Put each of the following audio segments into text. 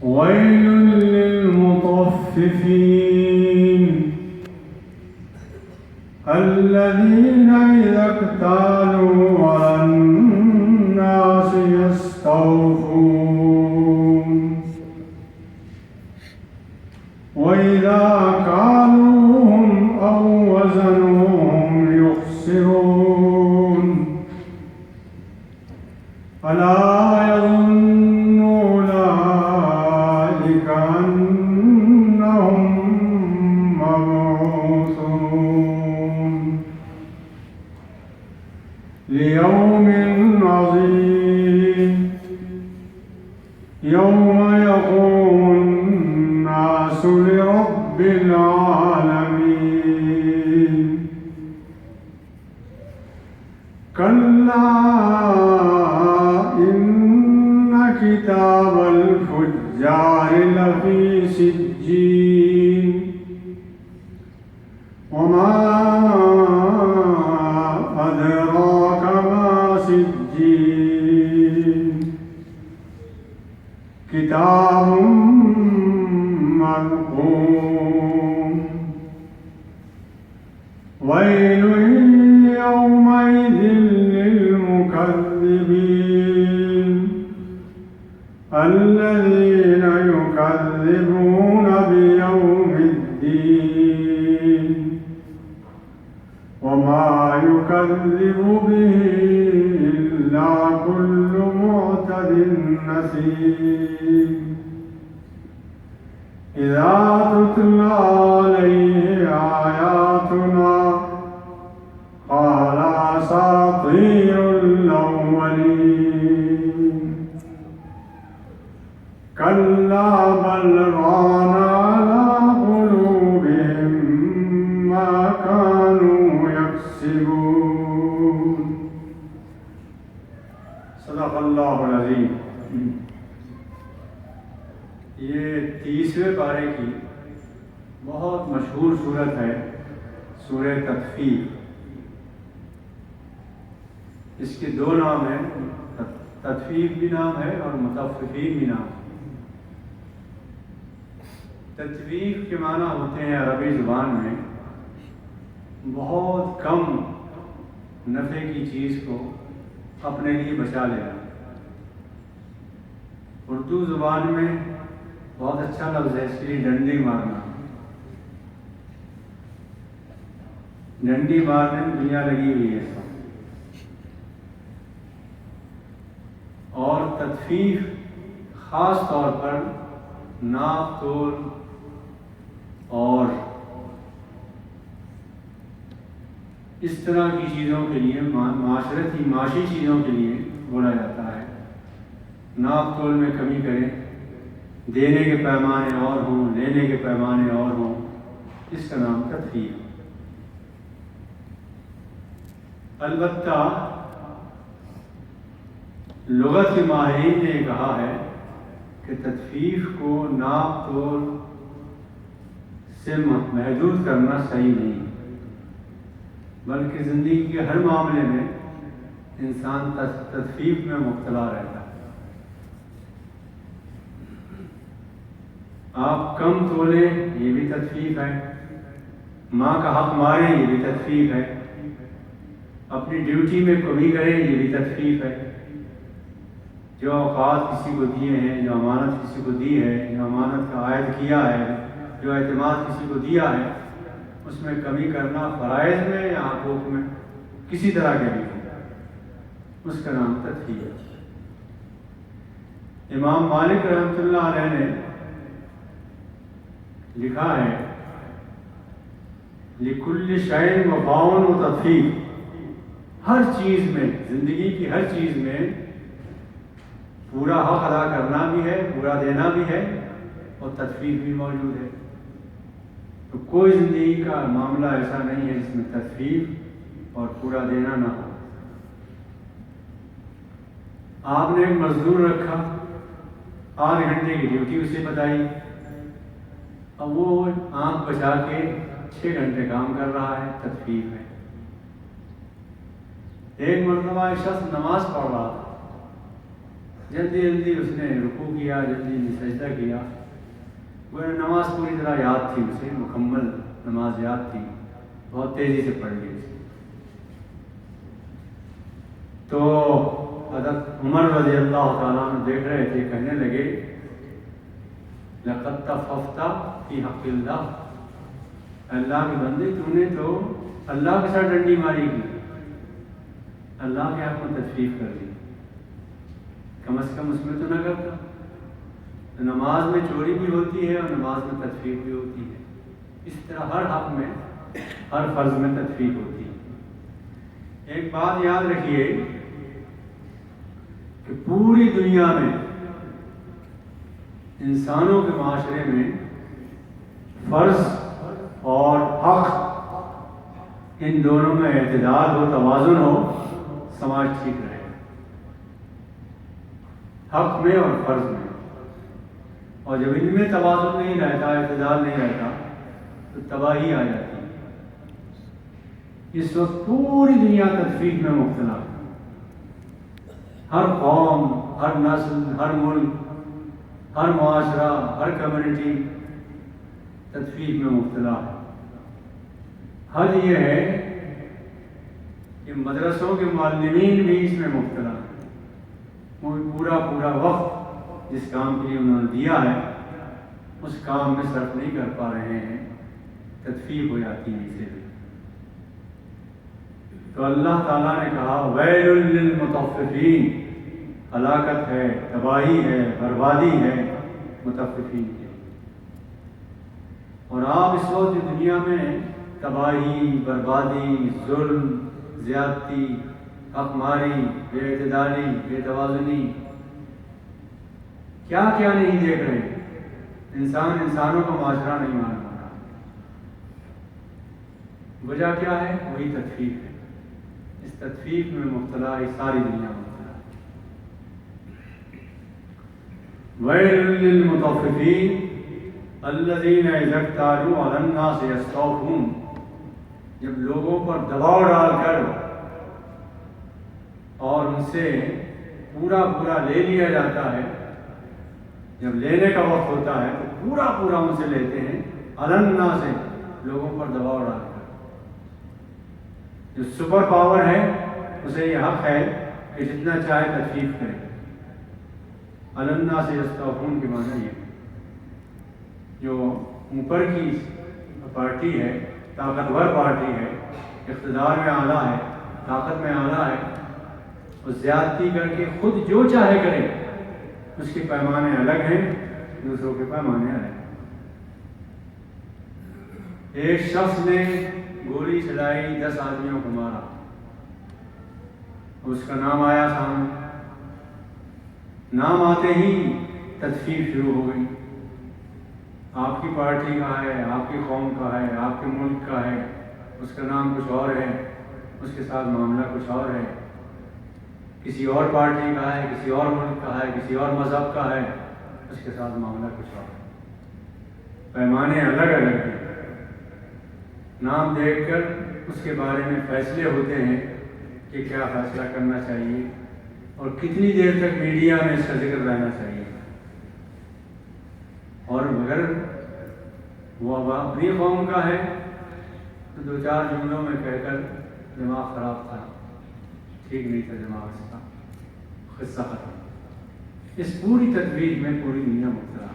ويل للمطففين الذين إذا اكتالوا على الناس يستوفون وإذا كالوهم أو وزنوهم يخسرون ألا يظن أولئك أنهم مبعوثون ليوم عظيم يوم يقوم الناس لرب العالمين كلا إن كتاب الفجار لفي سجين وما أدراك ما سجين كتاب مرقوم ويل يومئذ للمكذبين الذين يكذبون بيوم الدين وما يكذب به إلا كل معتد نثيم إذا تتلى عليه آياتنا قال أساطير الأولين كلا بل ران على قلوبهم ما كانوا يكسبون صدق اللہ العظیم۔ یہ 30ویں پارے کی بہت مشہور صورت ہے سورہ تطفیف۔ اس کے دو نام ہیں، تطفیف بھی نام ہے اور مطففین بھی نام ہے۔ تطفیف کے معنی ہوتے ہیں عربی زبان میں بہت کم نفع کی چیز کو اپنے لیے بچا لینا۔ اردو زبان میں بہت اچھا لفظ ہے اس کے لیے ڈنڈی مارنا۔ ڈنڈی مارنے میں دنیا لگی ہوئی ہے سب۔ اور تطفیف خاص طور پر ناپ تول اور اس طرح کی چیزوں کے لیے معاشی چیزوں کے لیے بولا جاتا ہے۔ ناپ تول میں کمی کریں، دینے کے پیمانے اور ہوں، لینے کے پیمانے اور ہوں، اس کا نام تطفیف۔ البتہ لغت کے ماہرین نے کہا ہے کہ تطفیف کو ناپ تول سے محدود کرنا صحیح نہیں، بلکہ زندگی کے ہر معاملے میں انسان تطفیف میں مبتلا رہتا ہے۔ آپ کم تولیں یہ بھی تطفیف ہے، ماں کا حق ماریں یہ بھی تطفیف ہے، اپنی ڈیوٹی میں کمی کریں یہ بھی تطفیف ہے۔ جو اوقات کسی کو دیے ہیں، جو امانت کسی کو دی ہے، جو امانت کا عائد کیا ہے، جو اعتماد کسی کو دیا ہے، اس میں کمی کرنا فرائض میں یا حقوق میں کسی طرح کے بھی ہو، اس کا نام تطفیف ہے۔ امام مالک رحمۃ اللہ علیہ نے لکھا ہے لِكُلِّ شَيْءٍ وَفَاءٌ وَتَطْفِيفٌ، ہر چیز میں، زندگی کی ہر چیز میں پورا حق ادا کرنا بھی ہے، پورا دینا بھی ہے، اور تطفیف بھی موجود ہے۔ تو کوئی زندگی کا معاملہ ایسا نہیں ہے جس میں تطفیف اور پورا دینا نہ ہو۔ آپ نے ایک مزدور رکھا، 8 گھنٹے کی ڈیوٹی اسے بتائی، اب وہ آنکھ بچا کے 6 گھنٹے کام کر رہا ہے، تطفیف ہے۔ ایک مرتبہ ایک شخص نماز پڑھ رہا تھا، جلدی جلدی اس نے رکوع کیا، جلدی جلدی سجدہ کیا، وہ نماز پوری طرح یاد تھی اسے، مکمل نماز یاد تھی، بہت تیزی سے پڑھ لی اسے۔ تو حضرت عمر رضی اللہ تعالیٰ عنہ دیکھ رہے تھے، کہنے لگے لقد تففت فی حق اللہ، اللہ کے بندے تو نے تو اللہ کے ساتھ ڈنڈی ماری کی، اللہ کے حق میں تطفیف کر دی، کم از کم اس میں تو نہ کرتا۔ نماز میں چوری بھی ہوتی ہے اور نماز میں تطفیف بھی ہوتی ہے، اس طرح ہر حق میں، ہر فرض میں تطفیف ہوتی ہے۔ ایک بات یاد رکھیے کہ پوری دنیا میں انسانوں کے معاشرے میں فرض اور حق، ان دونوں میں اعتدال ہو، توازن ہو، سماج ٹھیک رہے، حق میں اور فرض میں۔ اور جب ان میں توازن نہیں رہتا، اعتدال نہیں رہتا، تو تباہی آ جاتی ہے۔ اس وقت پوری دنیا تطفیف میں مبتلا ہے، ہر قوم، ہر نسل، ہر ملک، ہر معاشرہ، ہر کمیونٹی تطفیف میں مبتلا ہے۔ حل یہ ہے کہ مدرسوں کے معلمین بھی اس میں مبتلا ہیں، وہ پورا وقت جس کام کے لیے انہوں نے دیا ہے اس کام میں صرف نہیں کر پا رہے ہیں، تطفیف ہو جاتی ہے اسے بھی۔ تو اللہ تعالیٰ نے کہا ویل للمطففین، ہلاکت ہے، تباہی ہے، بربادی ہے مطففین کی۔ اور آپ اس وقت جو دنیا میں تباہی، بربادی، ظلم، زیادتی، حق ماری، بے اعتدالی، بے توازنی، کیا کیا نہیں دیکھ رہے، انسانوں کا معاشرہ نہیں مان رہا۔ وجہ کیا ہے؟ وہی تطفیف ہے۔ اس تطفیف میں مبتلا ہے ساری دنیا مبتلا ہے۔ ویل للمطففین الذین اذا اکتالوا علی الناس یستوفون، جب لوگوں پر دباؤ ڈال کر اور ان سے پورا لے لیا جاتا ہے، جب لینے کا وقت ہوتا ہے تو پورا ان سے لیتے ہیں، علی الناس سے، لوگوں پر دباؤ ڈال کر۔ جو سپر پاور ہے اسے یہ حق ہے کہ جتنا چاہے تطفیف کرے۔ علی الناس یستوفون کے معنی یہ، جو اوپر کی پارٹی ہے، طاقتور پارٹی ہے، اقتدار میں اعلیٰ ہے، طاقت میں اعلیٰ ہے، وہ زیادتی کر کے خود جو چاہے کرے، اس کے پیمانے الگ ہیں، دوسروں کے پیمانے الگ ہیں۔ ایک شخص نے گولی چلائی، 10 آدمیوں کو مارا، اس کا نام آیا سامنے، نام آتے ہی تطفیف شروع ہو گئی۔ آپ کی پارٹی کا ہے، آپ کی قوم کا ہے، آپ کے ملک کا ہے، اس کا نام کچھ اور ہے، اس کے ساتھ معاملہ کچھ اور ہے، کسی اور پارٹی کا ہے، کسی اور ملک کا ہے، کسی اور مذہب کا ہے، اس کے ساتھ معاملہ کچھ اور ہے، پیمانے الگ ہیں۔ نام دیکھ کر اس کے بارے میں فیصلے ہوتے ہیں کہ کیا فیصلہ کرنا چاہیے اور کتنی دیر تک میڈیا میں اس کا ذکر رہنا چاہیے، اور اگر وہ اب اپنی قوم کا ہے تو 2-4 جملوں میں کہہ کر دماغ خراب تھا، ٹھیک نہیں تھا دماغ اس کا، قصہ ختم۔ اس پوری تدبیر میں پوری دنیا مبتلا ہے۔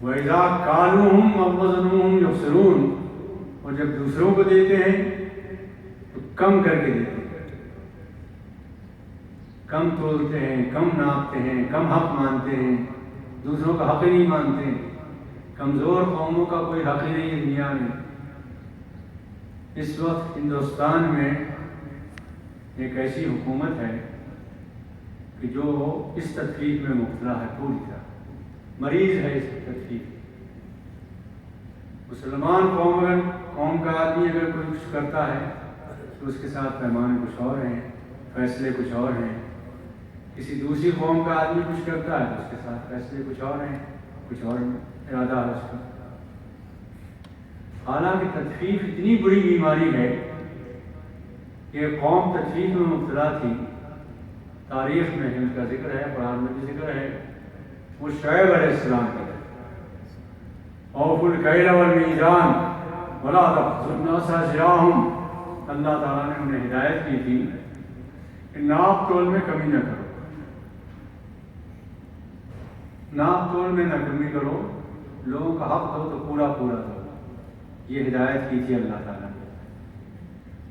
وَإِذَا كَالُوهُمْ أَوْ وَزَنُوهُمْ يُخْسِرُونَ، اور جب دوسروں کو دیتے ہیں تو کم کر کے دیتے ہیں، کم تولتے ہیں، کم ناپتے ہیں، کم حق مانتے ہیں، دوسروں کا حق ہی نہیں مانتے۔ کمزور قوموں کا کوئی حق ہی نہیں ہے دنیا میں۔ اس وقت ہندوستان میں ایک ایسی حکومت ہے کہ جو اس تطفیف میں مبتلا ہے، پوری طرح مریض ہے اس تطفیف۔ مسلمان قوم کا آدمی اگر کوئی کچھ کرتا ہے تو اس کے ساتھ پیمانے کچھ اور ہیں، فیصلے کچھ اور ہیں۔ کسی دوسری قوم کا آدمی کچھ کرتا ہے تو اس کے ساتھ فیصلے کچھ اور ہیں، کچھ اور ارادہ ہے اس کا۔ حالانکہ تطفیف اتنی بری بیماری ہے کہ قوم تطفیف میں مبتلا تھی تاریخ میں ان کا ذکر ہے، قرآن میں بھی ذکر ہے، وہ شعیب علیہ السلام کا ہے۔ اوفوا الکیل والمیزان ولا تبخسوا الناس اشیاءهم، اللہ تعالیٰ نے انہیں ہدایت کی تھی کہ ناپ تول میں کمی نہ کرو، ناپ تول میں نہ کمی کرو، لوگوں کا حق دو تو پورا پورا دو، یہ ہدایت کی تھی اللہ تعالیٰ نے،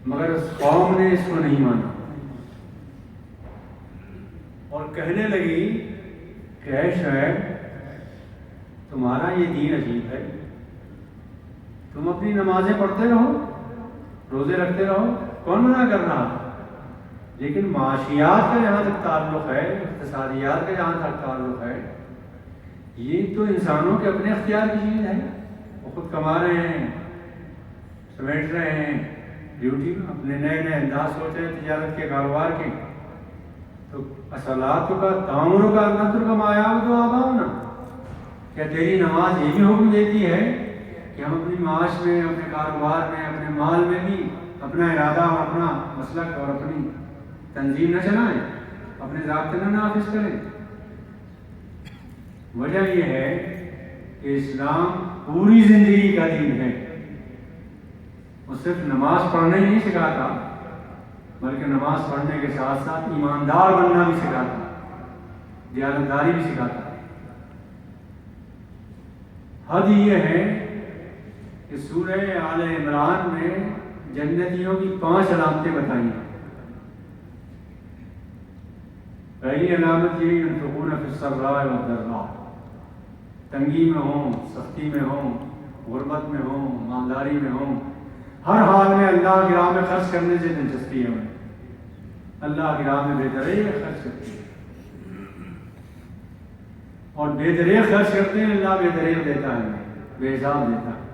مگر اس قوم نے اس کو نہیں مانا اور کہنے لگی کہ اے شعیب تمہارا یہ دین عجیب ہے، تم اپنی نمازیں پڑھتے رہو، روزے رکھتے رہو، کون منع کر رہا، لیکن معاشیات کا جہاں تک تعلق ہے، اقتصادیات کا جہاں تک تعلق ہے، یہ تو انسانوں کے اپنے اختیار کی چیز ہے، وہ خود کما رہے ہیں، سمیٹ رہے ہیں ڈیوٹی میں، اپنے نئے نئے انداز سوچ رہے ہیں تجارت کے، کاروبار کے، تو اصلات کا تعمر کا نظر کا مایاب تو آبا ہونا، کیا تیری نماز یہ بھی حکم دیتی ہے کہ ہم اپنی معاش میں، اپنے کاروبار میں، اپنے مال میں بھی اپنا ارادہ اور اپنا مسلک اور اپنی تنظیم نہ چلائیں، اپنے ضابطے نہ نافذ کریں؟ وجہ یہ ہے کہ اسلام پوری زندگی کا دین ہے، وہ صرف نماز پڑھنا ہی نہیں سکھاتا، بلکہ نماز پڑھنے کے ساتھ ساتھ ایماندار بننا بھی سکھاتا، دیانتداری بھی سکھاتا۔ حد یہ ہے کہ سورہ آل عمران میں جنتیوں کی 5 علامتیں بتائی ہیں۔ پہلی علامت یہ ينفقون فی السراء والضراء، تنگی میں ہوں، سختی میں ہوں، غربت میں ہوں، مالداری میں ہوں، ہر حال میں اللہ کی راہ میں خرچ کرنے سے دلچسپی ہے انہیں، اللہ کی راہ میں بے دریغ خرچ کرتے ہیں، اور بے دریغ خرچ کرتے ہیں، اللہ بے دریغ دیتا ہے، بے حساب دیتا ہے۔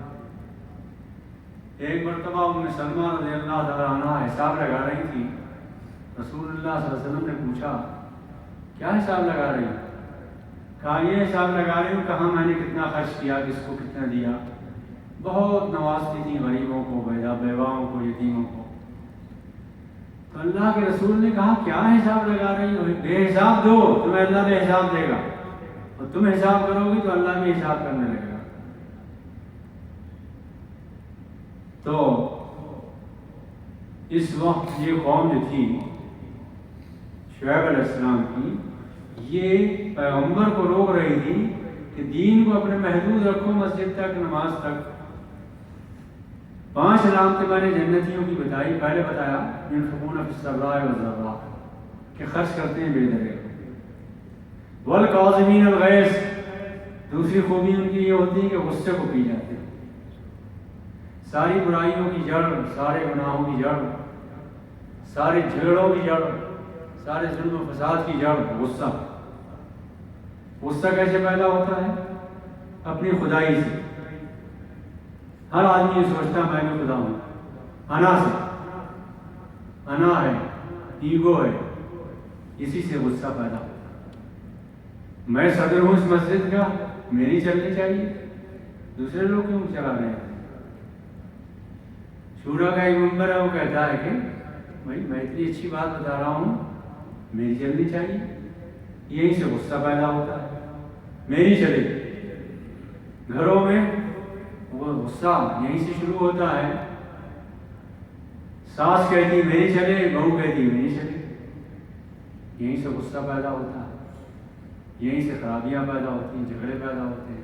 ایک مرتبہ ام سلمہ رضی اللہ تعالیٰ عنہ حساب لگا رہی تھی، رسول اللہ صلی اللہ علیہ وسلم نے پوچھا کیا حساب لگا رہی ہوں؟ کہا یہ حساب لگا رہی ہوں کہاں میں نے کتنا خرچ کیا، کس کو کتنا دیا، بہت نوازتی تھی غریبوں کو، بیواؤں کو، یتیموں کو۔ تو اللہ کے رسول نے کہا کیا حساب لگا رہی ہو؟ بے حساب دو، تمہیں اللہ بے حساب دے گا، اور تم حساب کرو گی تو اللہ بھی حساب کرنے لگے گا۔ تو اس وقت یہ قوم جو تھی شعیب علیہ السلام کی، یہ پیغمبر کو روک رہی تھی کہ دین کو اپنے محدود رکھو، مسجد تک، نماز تک۔ 5 علامتیں میں نے جنتیوں کی بتائی۔ پہلے بتایا ينفقون فی السراء والضراء، کہ خرچ کرتے ہیں بے دریغ، والکاظمین الغیظ، دوسری خوبی ان کی یہ ہوتی ہے کہ غصے کو پی جاتے ہیں۔ ساری برائیوں کی جڑ، سارے گناہوں کی جڑ، سارے جھگڑوں کی جڑ، سارے ظلم و فساد کی جڑ غصہ۔ غصہ کیسے پیدا ہوتا ہے؟ اپنی خدائی سے۔ ہر آدمی یہ سوچتا میں بھی خدا ہوں، انا سے، انا ہے، ایگو ہے، اسی سے غصہ پیدا ہوتا ہے۔ میں صدر ہوں اس مسجد کا، میری چلنی چاہیے، دوسرے لوگ کیوں چلا رہے ہیں؟ شورا کا ایک ممبر ہے، وہ کہتا ہے کہ بھائی میں اتنی اچھی بات بتا رہا ہوں، میری چلنی چاہیے، یہیں سے غصہ پیدا ہوتا ہے، میری چلے۔ گھروں میں وہ غصہ یہیں سے شروع ہوتا ہے، ساس کہتی میری چلے، بہو کہتی میری چلے، یہیں سے غصہ پیدا ہوتا ہے، یہیں سے خرابیاں پیدا ہوتی ہیں، جھگڑے پیدا ہوتے ہیں۔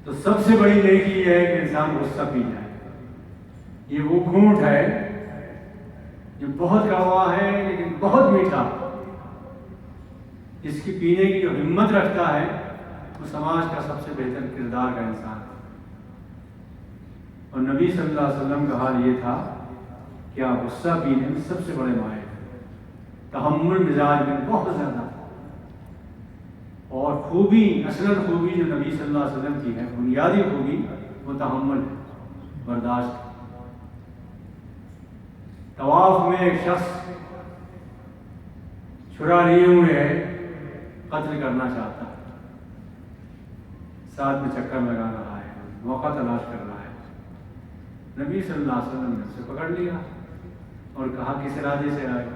تو سب سے بڑی نیکی یہ ہے کہ انسان غصہ پی جائے۔ یہ وہ گھونٹ ہے جو بہت کڑوا ہے لیکن بہت میٹھا، اس کی پینے کی جو ہمت رکھتا ہے وہ سماج کا سب سے بہتر کردار کا انسان ہے۔ اور نبی صلی اللہ علیہ وسلم کا حال یہ تھا کہ آپ غصہ پینے میں سب سے بڑے ماہر، تحمل مزاج میں بہت زیادہ، اور خوبی، اصل خوبی جو نبی صلی اللہ علیہ وسلم کی ہے، بنیادی خوبی، وہ تحمل ہے، برداشت۔ طواف میں ایک شخص چھرا لیے ہوئے ہے، قتل کرنا چاہتا ہے، ساتھ میں چکر لگا رہا ہے، موقع تلاش کر رہا ہے۔ نبی صلی اللہ علیہ وسلم نے اسے پکڑ لیا اور کہا کس ارادے سے آئے؟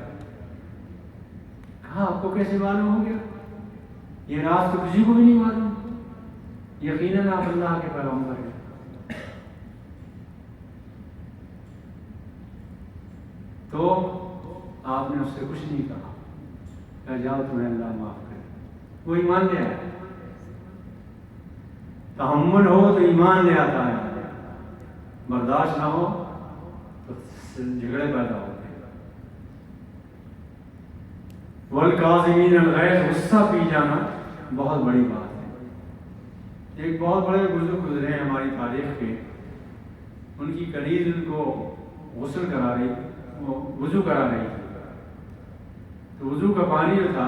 کہا آپ کو کیسے معلوم ہو گیا؟ یہ راز تو کسی کو بھی نہیں معلوم، یقیناً آپ اللہ کے پیغمبر ہیں۔ تو آپ نے اس سے کچھ نہیں کہا، کہ جاؤ تمہیں اللہ معاف کرے۔ وہ ایمان لے آیا۔ تحمل ہو تو ایمان لے آتا ہے، برداشت نہ ہو تو جھگڑے پیدا ہوتے ہیں۔ والکاظمین الغیظ، غصہ پی جانا بہت بڑی بات ہے۔ ایک بہت بڑے بزرگ گزرے ہیں ہماری تاریخ کے، ان کی کنیز ان کو غسل کرا رہی، وہ وضو کرا رہی تھی، تو وضو کا پانی جو تھا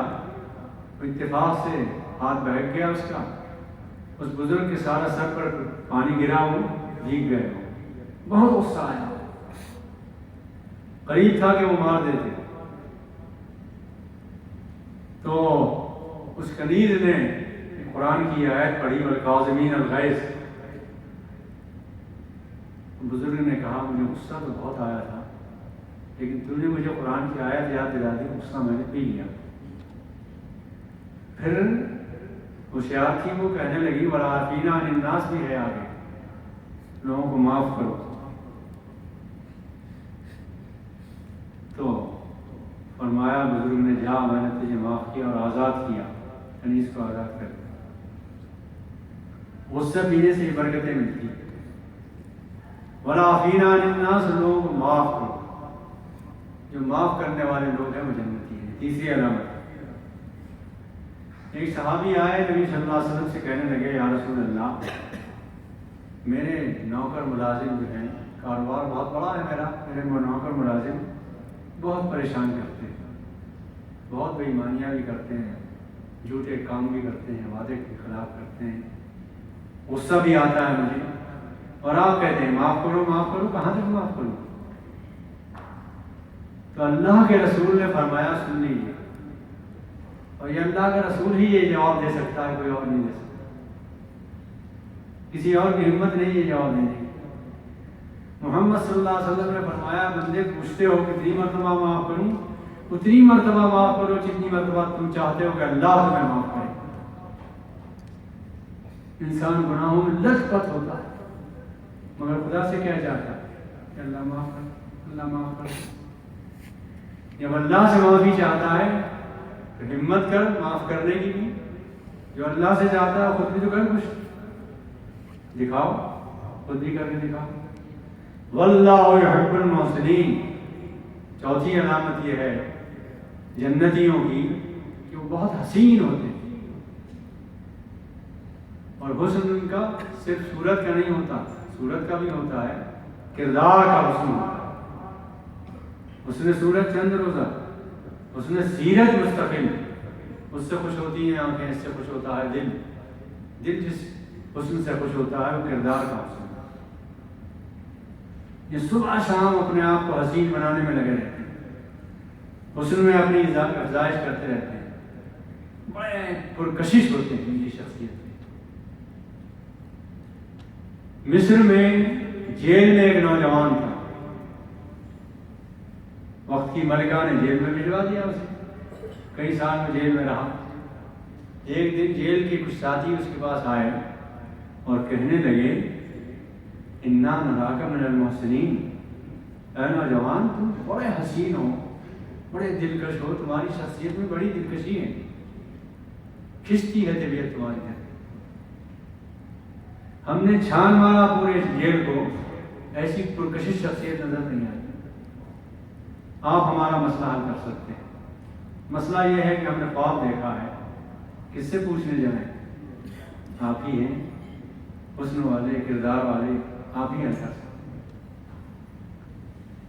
اتفاق سے ہاتھ بہک گیا اس کا، اس بزرگ کے سارا سر پر پانی گرا، وہ بھیگ گئے، بہت غصہ آیا، قریب تھا کہ وہ مار دیتے۔ تو اس کنیز نے قرآن کی آیت پڑھی والکاظمین الغیظ۔ بزرگ نے کہا مجھے غصہ تو بہت آیا تھا، لیکن تم نے مجھے قرآن کی آیت یاد دلا دی، غصہ میں نے پی لیا۔ پھر ہوشیار تھی، وہ کہنے لگی والعافین عن الناس بھی ہے آگے، لوگوں کو معاف کرو۔ تو فرمایا بزرگ نے جا میں نے تجھے معاف کیا اور آزاد کیا، کنیز کو آزاد کر دیا۔ غصہ پینے سے یہ برکتیں ملتی ہیں۔ والعافین عن الناس، لوگوں کو معاف کرو، جو معاف کرنے والے لوگ ہیں وہ جنتی ہیں۔ تیسری علامت، ایک صحابی آئے نبی صلی اللہ علیہ وسلم سے کہنے لگے یا رسول اللہ، میرے نوکر ملازم جو ہیں، کاروبار بہت بڑا ہے میرا، میرے نوکر ملازم بہت پریشان کرتے ہیں، بہت بے ایمانیاں بھی کرتے ہیں، جھوٹے کام بھی کرتے ہیں، وعدے کے خلاف کرتے ہیں، غصہ بھی آتا ہے مجھے، اور آپ کہتے ہیں معاف کرو معاف کرو، کہاں تک معاف کروں؟ تو اللہ کے رسول نے فرمایا سن لیجیے، اور یہ اللہ کا رسول ہی یہ جواب دے سکتا ہے، کوئی اور نہیں دے سکتا، کسی اور کی ہمت نہیں یہ جواب دینے کی۔ محمد صلی اللہ علیہ وسلم نے فرمایا بندے پوچھتے ہو کتنی مرتبہ معاف کروں، اتنی مرتبہ معاف کرو جتنی مرتبہ تم چاہتے ہو کہ اللہ تمہیں معاف کرے۔ انسان گناہوں میں لت پت ہوتا ہے، مگر خدا سے کیا چاہتا ہے کہ اللہ معاف کر، اللہ معاف کر۔ جب اللہ سے معافی چاہتا ہے تو ہمت کر معاف کرنے کی بھی، جو اللہ سے چاہتا ہے خود بھی تو کر، کچھ دکھاؤ، خود بھی کر کے دکھاؤ۔ واللہ یحب المحسنین، چوتھی علامت یہ ہے جنتیوں کی کہ وہ بہت حسین ہوتے ہیں، اور حسن ان کا صرف صورت کا نہیں ہوتا، صورت کا بھی ہوتا ہے، کردار کا حسن ہوتا ہے۔ حسن صورت چند روزہ، حسن سیرت مستقل، اس سے خوش ہوتی ہیں آنکھیں، اس سے خوش ہوتا ہے دل، دل جس حسن سے خوش ہوتا ہے وہ کردار کا حسن۔ یہ صبح شام اپنے آپ کو حسین بنانے میں لگے رہتے ہیں، حسن میں اپنی افزائش کرتے رہتے ہیں، بڑے پرکشش ہوتے ہیں ان کی شخصیت میں۔ مصر میں جیل میں ایک نوجوان تھا، وقت کی ملکہ نے جیل میں بھجوا دیا اسے، کئی سال میں جیل میں رہا۔ ایک دن جیل کے کچھ ساتھی اس کے پاس آئے اور کہنے لگے انا نراک من المحسنین، اے نوجوان تم بڑے حسین ہو، بڑے دلکش ہو، تمہاری شخصیت میں بڑی دلکشی ہے، کھنچتی ہے طبیعت تمہاری ہے۔ ہم نے چھان مارا پورے جیل کو، ایسی پرکشش شخصیت نظر نہیں آئی، آپ ہمارا مسئلہ حل کر سکتے ہیں۔ مسئلہ یہ ہے کہ ہم نے خواب دیکھا ہے، کس سے پوچھنے جائیں؟ آپ ہی ہیں، حسن والے، کردار والے، آپ ہی حل کر سکتے ہیں۔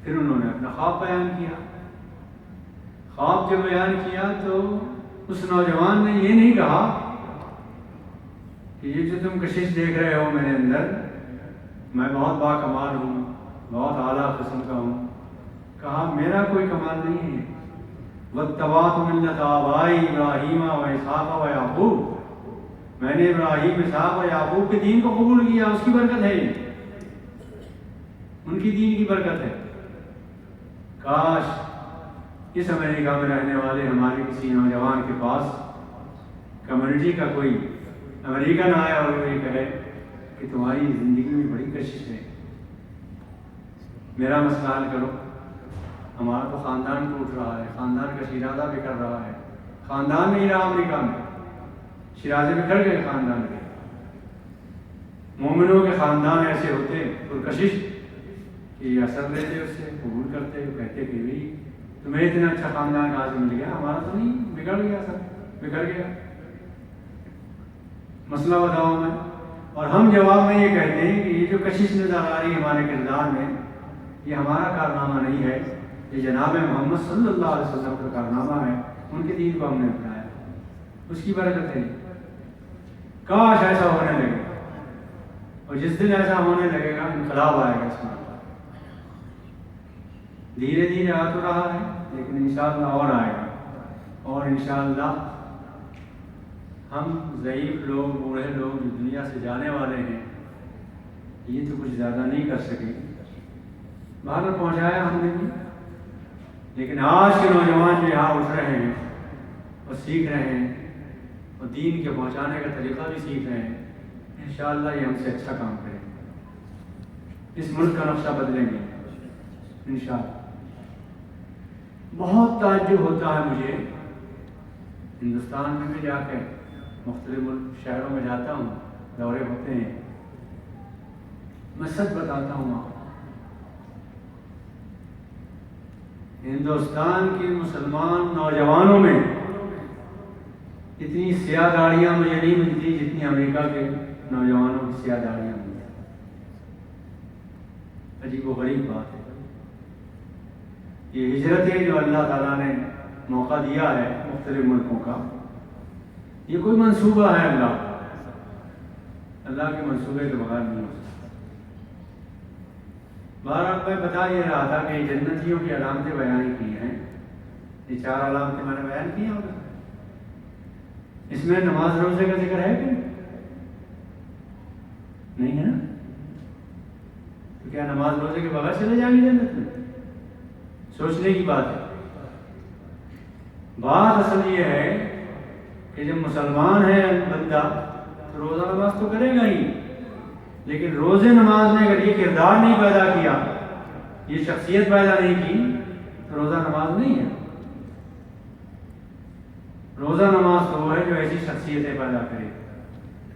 پھر انہوں نے اپنا خواب بیان کیا۔ خواب جب بیان کیا تو اس نوجوان نے یہ نہیں کہا کہ یہ جو تم کشش دیکھ رہے ہو میرے اندر، میں بہت با کمال ہوں، بہت اعلیٰ قسم کا ہوں۔ کہا میرا کوئی کمال نہیں ہے، واتبعت ملت آبائی ابراہیم و اسحاق و یعقوب، میں نے ابراہیم، اسحاق و یعقوب کے دین کو قبول کیا، اس کی برکت ہے یہ، ان کی دین کی برکت ہے۔ کاش اس امریکہ میں رہنے والے ہمارے کسی نوجوان کے پاس کمیونٹی کا کوئی امریکن آیا اور یہ کہے کہ تمہاری زندگی میں بڑی کشش ہے، میرا مسئلہ حل کرو، ہمارا تو خاندان ٹوٹ رہا ہے، خاندان کا شیرازہ بکھر رہا ہے، خاندان نہیں رہا امریکہ میں، شیرازے بکھر گئے خاندان کے۔ مومنوں کے خاندان ایسے ہوتے پرکشش کہ یہ اثر لیتے، اس سے قبول کرتے، کہتے کہ بھائی تمہیں اتنا اچھا خاندان کہاں سے مل گیا، ہمارا تو نہیں، بگڑ گیا، سب بگڑ گیا، مسئلہ بتاؤ میں۔ اور ہم جواب میں یہ کہتے ہیں کہ یہ جو کشش نظر آ رہی ہے ہمارے کردار میں، یہ ہمارا کارنامہ نہیں ہے، یہ جناب محمد صلی اللہ علیہ وسلم کا کارنامہ ہے، ان کے دین کو ہم نے اپنایا، اس کی برکت ہے۔ کاش ایسا ہونے لگے، اور جس دن ایسا ہونے لگے گا انقلاب آئے گا اس میں۔ دھیرے دھیرے آ تو رہا ہے، لیکن انشاءاللہ اور آئے گا، اور انشاءاللہ ہم ضعیف لوگ، بوڑھے لوگ جو دنیا سے جانے والے ہیں، یہ تو کچھ زیادہ نہیں کر سکے، باہر پہنچایا ہم نے بھی، لیکن آج کے نوجوان جو یہاں اٹھ رہے ہیں اور سیکھ رہے ہیں اور دین کے پہنچانے کا طریقہ بھی سیکھ رہے ہیں، انشاءاللہ یہ ہم سے اچھا کام کریں گے، اس ملک کا نقشہ بدلیں گے انشاءاللہ۔ بہت تعجب ہوتا ہے مجھے، ہندوستان میں بھی جا کے مختلف ملک شہروں میں جاتا ہوں، دورے ہوتے ہیں، میں سچ بتاتا ہوں آپ، ہندوستان کے مسلمان نوجوانوں میں اتنی سیاہ داڑیاں مجھے نہیں ملتی جتنی امریکہ کے نوجوانوں کی سیاہ داڑیاں ملتی۔ عجیب و غریب بات ہے، یہ ہجرت ہے جو اللہ تعالیٰ نے موقع دیا ہے مختلف ملکوں کا، یہ کوئی منصوبہ ہے اللہ کے منصوبے کے بغیر نہیں ہو سکتا۔ بہرحال میں بتا یہ رہا تھا کہ جنتیوں کی علامتیں بیان کی ہیں، یہ 4 علامتیں میں نے بیان کی ہیں، اس میں نماز روزے کا ذکر ہے کہ نہیں ہے نا؟ تو کیا نماز روزے کے بغیر چلے جائیں گے جنت میں؟ سوچنے کی بات ہے۔ بات اصل یہ ہے کہ جب مسلمان ہے بندہ تو روزہ نماز تو کرے گا ہی، لیکن روزے نماز نے اگر یہ کردار نہیں پیدا کیا، یہ شخصیت پیدا نہیں کی، تو روزہ نماز نہیں ہے۔ روزہ نماز تو وہ ہے جو ایسی شخصیتیں پیدا کرے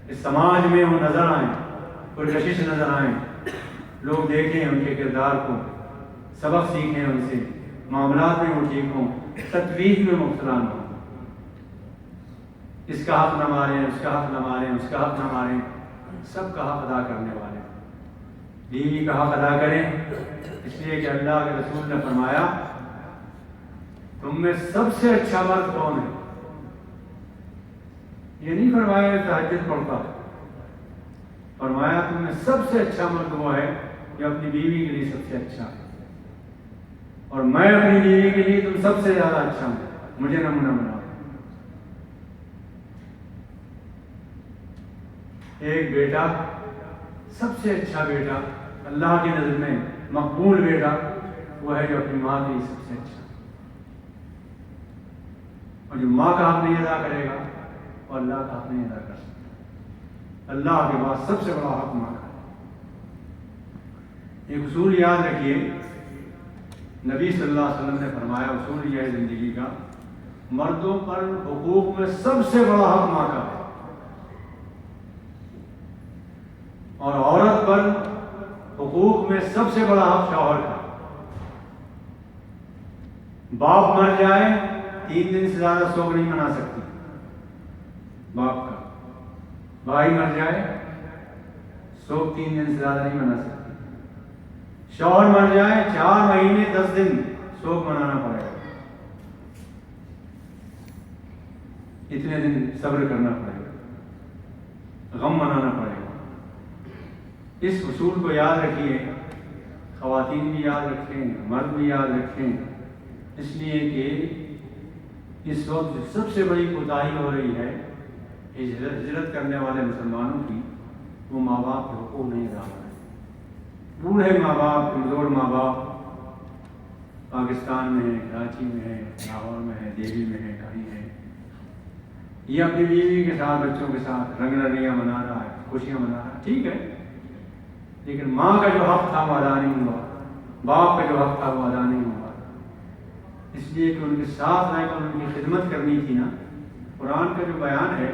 کہ سماج میں وہ نظر آئیں، پرکشش نظر آئیں، لوگ دیکھیں ان کے کردار کو، سبق سیکھیں ان سے، معاملات میں وہ ٹھیک ہوں، تطبیق میں مبتلا نہ ہوں، اس کا حق نہ ماریں، اس کا حق نہ ماریں، اس کا حق نہ ماریں، سب کا حق ادا کرنے والے، بیوی کا حق ادا کریں، اس لیے کہ اللہ کے رسول نے فرمایا تم میں سب سے اچھا مرد کون ہے؟ یہ نہیں فرمایا تہجد پڑھتا، فرمایا تم میں سب سے اچھا مرد وہ ہے جو اپنی بیوی کے لیے سب سے اچھا ہے، اور میں اپنی بیوی کے لیے تم سب سے زیادہ اچھا ہوں، مجھے نمونہ بناؤ۔ ایک بیٹا، سب سے اچھا بیٹا اللہ کی نظر میں مقبول بیٹا وہ ہے جو اپنی ماں کے لیے سب سے اچھا، اور جو ماں کا حق نہیں ادا کرے گا وہ اللہ کا حق نہیں ادا کر سکتا۔ اللہ کے بعد سب سے بڑا حق ماں کا ہے۔ ایک اصول یاد رکھیے، نبی صلی اللہ علیہ وسلم نے فرمایا، اصول یہ ہے زندگی کا، مردوں پر حقوق میں سب سے بڑا حق ماں کا ہے، اور عورت پر حقوق میں سب سے بڑا حق شوہر کا۔ باپ مر جائے 3 دن سے زیادہ سوگ نہیں منا سکتی باپ کا، بھائی مر جائے سوگ 3 دن سے زیادہ نہیں منا سکتی، شوہر مر جائے 4 مہینے 10 دن سوگ منانا پڑے گا، اتنے دن صبر کرنا پڑے گا، غم منانا پڑے گا۔ اس اصول کو یاد رکھیے، خواتین بھی یاد رکھیں، مرد بھی یاد رکھیں، اس لیے کہ اس وقت سب سے بڑی کوتاہی ہو رہی ہے ہجرت کرنے والے مسلمانوں کی، وہ ماں باپ کے حقوق نہیں ادا ہو رہے، بوڑھے ماں باپ، کمزور ماں باپ پاکستان میں ہے، کراچی میں ہے، لاہور میں ہے، دہلی میں ہے، کہیں ہے، یہ اپنی بیوی کے ساتھ، بچوں کے ساتھ رنگ رلیاں منا رہا ہے، خوشیاں منا رہا ہے، ٹھیک ہے، لیکن ماں کا جو حق تھا وہ ادا نہیں ہوا، باپ کا جو حق تھا وہ ادا نہیں ہوا، اس لیے کہ ان کے ساتھ رہ کر ان کی خدمت کرنی تھی نا۔ قرآن کا جو بیان ہے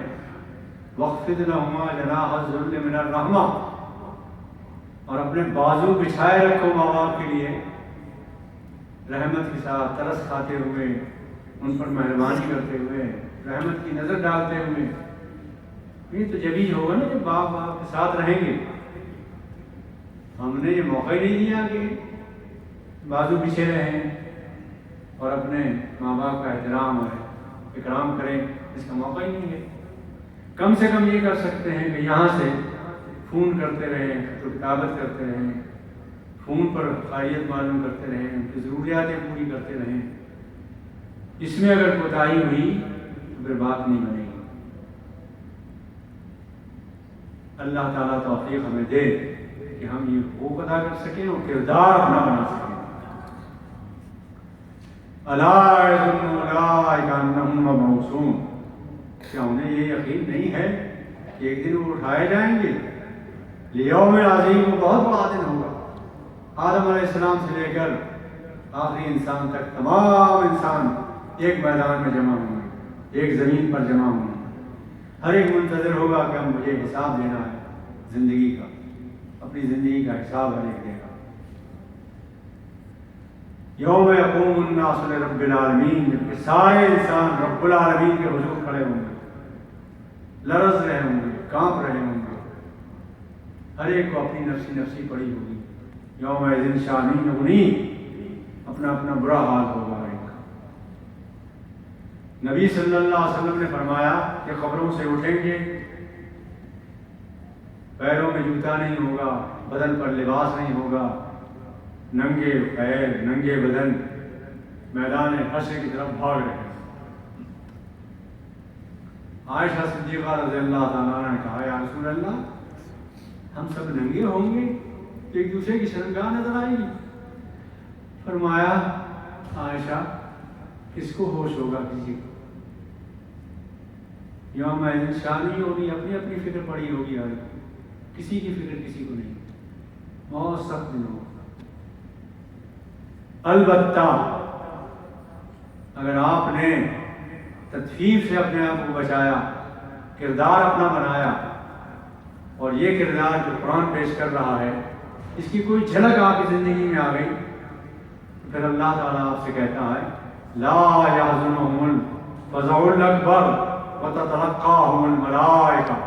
وَخْفِضْ لَهُمَا جَنَاحَ الذُّلِّ مِنَ الرَّحْمَةِ، اور اپنے بازو بچھائے رکھو ماں باپ کے لیے، رحمت کے ساتھ ترس کھاتے ہوئے، ان پر مہربانی کرتے ہوئے، رحمت کی نظر ڈالتے ہوئے۔ یہ تو جبھی ہوگا نا جب باپ کے ساتھ رہیں گے۔ ہم نے یہ موقع ہی نہیں دیا کہ بازو پیچھے رہیں اور اپنے ماں باپ کا احترام اور اکرام کریں، اس کا موقع ہی نہیں ہے۔ کم سے کم یہ کر سکتے ہیں کہ یہاں سے فون کرتے رہیں، کتابت کرتے رہیں، فون پر خیریت معلوم کرتے رہیں، ان کی ضروریاتیں پوری کرتے رہیں۔ اس میں اگر کوتاہی ہوئی تو پھر بات نہیں بنے گی۔ اللہ تعالیٰ توفیق ہمیں دے کہ ہم یہ حقوق ادا کر سکیں اور کردار اپنا بنا سکیں۔ الا یظن اولئک انہم مبعوثون، کیا انہیں یہ یقین نہیں ہے کہ ایک دن وہ اٹھائے جائیں گے؟ لیوم عظیم، وہ بہت بڑا دن ہوگا۔ آدم علیہ السلام سے لے کر آخری انسان تک تمام انسان ایک میدان میں جمع ہوں گے، ایک زمین پر جمع ہوں گے۔ ہر ایک منتظر ہوگا کہ اب مجھے حساب دینا ہے زندگی کا، اپنی زندگی کا حساب ہر ایک دے گا۔ یوم یقوم الناس لرب العالمین، جبکہ سارے انسان رب العالمین کے حضور کھڑے ہوں گے، لرز رہے ہوں گے، کانپ رہے ہوں گے، ہر ایک کو اپنی نفسی نفسی پڑی ہوگی۔ یوم اذن شانین اغنی، اپنا اپنا برا حال ہوگا ایک کا۔ نبی صلی اللہ علیہ وسلم نے فرمایا کہ قبروں سے اٹھیں گے، پیروں میں جوتا نہیں ہوگا، بدن پر لباس نہیں ہوگا، ننگے پیر ننگے بدن میدان حشر کی طرف بھاگ رہے ہیں۔ عائشہ صدیقہ رضی اللہ تعالیٰ عنہ نے کہا یا رسول اللہ، ہم سب ننگے ہوں گے تو ایک دوسرے کی شرمگاہ نظر آئے گی؟ فرمایا عائشہ، کس کو ہوش ہوگا کسی کو؟ یوم شانی ہوگی، اپنی اپنی فکر پڑی ہوگی، ہر کسی کی فکر کسی کو نہیں، بہت سخت دن ہوگا۔ البتہ اگر آپ نے تطفیف سے اپنے آپ کو بچایا، کردار اپنا بنایا، اور یہ کردار جو قرآن پیش کر رہا ہے اس کی کوئی جھلک آپ کی زندگی میں آ گئی، تو پھر اللہ تعالیٰ آپ سے کہتا ہے لا يحزنهم الفزع الاکبر وتتلقاهم الملائکہ،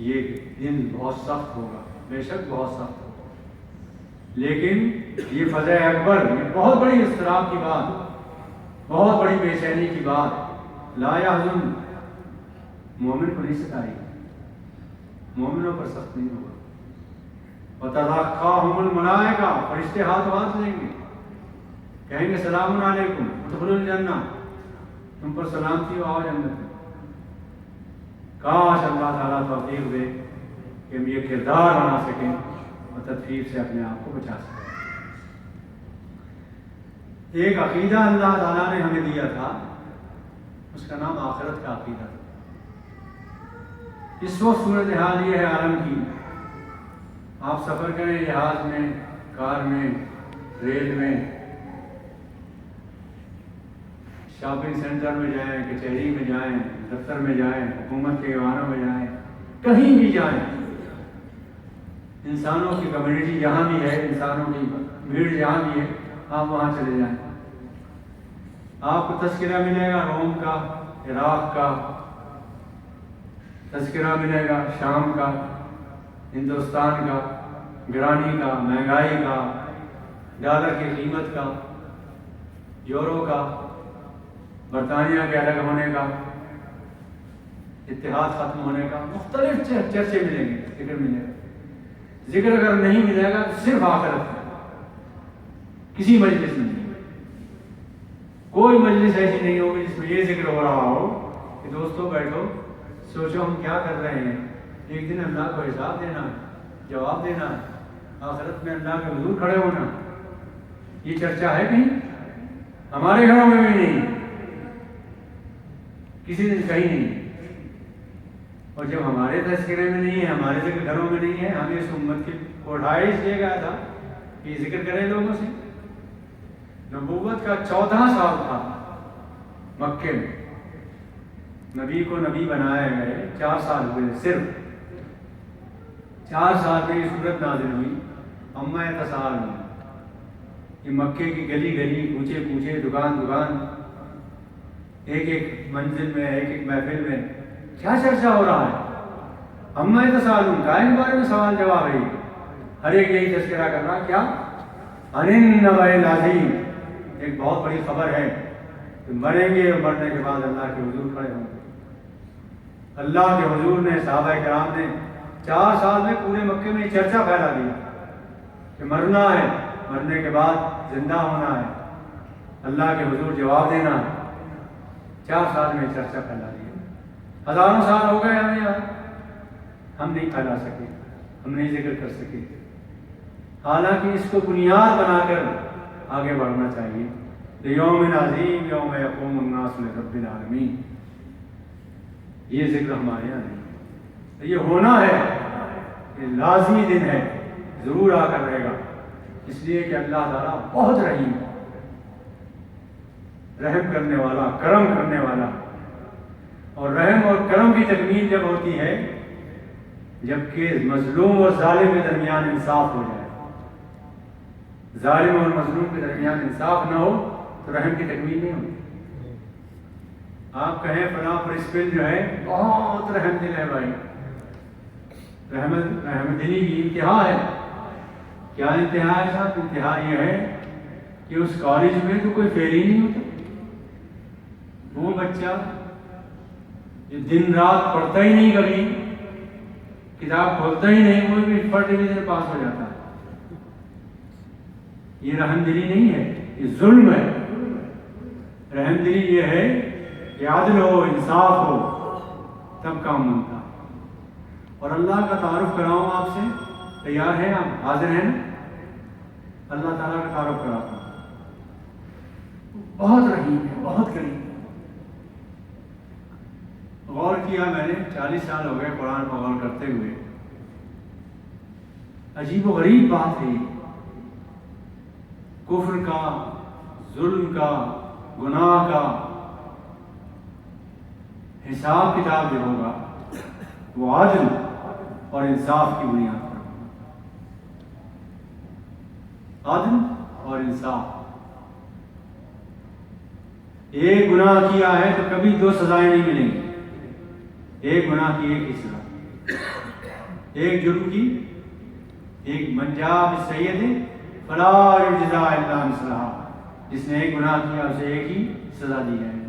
یہ دن بہت سخت ہوگا، بے شک بہت سخت ہوگا، لیکن یہ فزع اکبر، یہ بہت بڑی اضطراب کی بات، بہت بڑی بے چینی کی بات، لا يحزن مومن کو نہیں ستائے گی، مومنوں پر سخت نہیں ہوگا۔ وَتَلَقَّاهُمُ الْمَلَائِکَةُ، فرشتے ہاتھ لیں گے، کہیں گے سلام علیکم ادخلوا الجنہ، تم پر سلامتی ہو، آؤ جنت میں۔ کاش اللہ تعالیٰ توفیق دے کہ ہم یہ کردار بنا سکیں اور تطفیف سے اپنے آپ کو بچا سکیں۔ ایک عقیدہ اللہ تعالیٰ نے ہمیں دیا تھا، اس کا نام آخرت کا عقیدہ تھا۔ اس وقت صورتحال یہ ہے عالم کی، آپ سفر کریں جہاز میں، کار میں، ریل میں، شاپنگ سینٹر میں جائیں، کچہری میں جائیں، دفتر میں جائیں، حکومت کے ایوانوں میں جائیں، کہیں بھی جائیں، انسانوں کی کمیونٹی جہاں بھی ہے، انسانوں کی بھیڑ جہاں بھی ہے، آپ وہاں چلے جائیں، آپ کو تذکرہ ملے گا روم کا، عراق کا، تذکرہ ملے گا شام کا، ہندوستان کا، گرانی کا، مہنگائی کا، ڈالر کی قیمت کا، یورو کا، برطانیہ کے الگ ہونے کا، اتحاد ختم ہونے کا، مختلف چرچے ملیں گے، ذکر ملے گا۔ ذکر اگر نہیں ملے گا تو صرف آخرت ہے، کسی مجلس میں نہیں، کوئی مجلس ایسی نہیں ہوگی جس میں یہ ذکر ہو رہا ہو کہ دوستوں بیٹھو سوچو ہم کیا کر رہے ہیں، ایک دن اللہ کو حساب دینا ہے، جواب دینا ہے، آخرت میں اللہ کے حضور کھڑے ہونا، یہ چرچا ہے کہیں؟ ہمارے گھروں میں بھی نہیں، کسی نے کہیں نہیں۔ اور جب ہمارے تذکرے میں نہیں ہے، ہمارے ذکر گھروں میں نہیں ہے، ہمیں اس امت کی کو اٹھایا اس لیے گیا تھا کہ یہ ذکر کریں لوگوں سے۔ نبوت کا 14 سال تھا مکے میں، نبی کو نبی بنائے گئے 4 سال ہوئے، صرف 4 سال میں یہ صورت نازل ہوئی، اما یتساءلون۔ یہ مکے کی گلی گلی، کوچے کوچے، دکان دکان، ایک ایک منزل میں، ایک ایک محفل میں کیا چرچا ہو رہا ہے؟ اما یتساءلون، کائن کے بارے میں سوال جواب ہے، ہر ایک یہی تذکرہ کر رہا کیا؟ عن النبأ العظیم، ایک بہت بڑی خبر ہے کہ مریں گے اور مرنے کے بعد اللہ کے حضور کھڑے ہوں گے۔ اللہ کے حضور نے، صحابہ کرام نے 4 سال میں پورے مکے میں یہ چرچا پھیلا دیا کہ مرنا ہے، مرنے کے بعد زندہ ہونا ہے، اللہ کے حضور جواب دینا ہے۔ 4 سال میں چرچا پھیلا دیا، ہزاروں سال ہو گئے ہمیں یہاں، ہم نہیں پھیلا سکے، ہم نہیں ذکر کر سکے۔ حالانکہ اس کو بنیاد بنا کر آگے بڑھنا چاہیے۔ یوم عظیم یوم یقوم الناس لرب العالمین، یہ ذکر ہمارے یہاں نہیں، یہ ہونا ہے، یہ لازمی دن ہے، ضرور آ کر رہے گا، اس لیے کہ اللہ تعالیٰ بہت رحیم ہے، رحم کرنے والا، کرم کرنے والا۔ اور رحم اور کرم کی تکمیل جب ہوتی ہے جبکہ مظلوم اور ظالم کے درمیان انصاف ہو جائے۔ ظالم اور مظلوم کے درمیان انصاف نہ ہو تو رحم کی تکمیل نہیں ہوتی۔ آپ کہیں فلاں پرنسپل جو ہے بہت رحم دل ہے بھائی، رحم دلی کی انتہا ہے۔ کیا انتہا ہے صاحب؟ انتہا یہ ہے کہ اس کالج میں تو کوئی فیل ہی نہیں ہوتا، وہ بچہ جو دن رات پڑھتا ہی نہیں، کبھی کتاب کھولتا ہی نہیں، وہ بھی فرسٹ ڈویژن پاس ہو جاتا ہے۔ یہ رحم دلی نہیں ہے، یہ ظلم ہے۔ رحم دلی یہ ہے کہ عدل ہو، انصاف ہو، تب کام بنتا۔ اور اللہ کا تعارف کراؤں آپ سے، تیار ہیں آپ؟ حاضر ہیں نا؟ اللہ تعالیٰ کا تعارف کراتا ہوں، بہت رحیم ہے، بہت کریم ہے۔ غور کیا میں نے، 40 سال ہو گئے قرآن پر غور کرتے ہوئے، عجیب و غریب بات ہے، کفر کا، ظلم کا، گناہ کا حساب کتاب جو ہوگا وہ عدل اور انصاف کی بنیاد پر ہوگا۔ عدل اور انصاف۔ ایک گناہ کیا ہے تو کبھی 2 سزائیں نہیں ملیں گی، ایک گناہ کی ایک ہی سزا، ایک جرم کی ایک۔ من جاء بالسیئۃ فلا یجزی الا مثلھا، جس نے ایک گناہ کیا اسے ایک ہی سزا دی جائے۔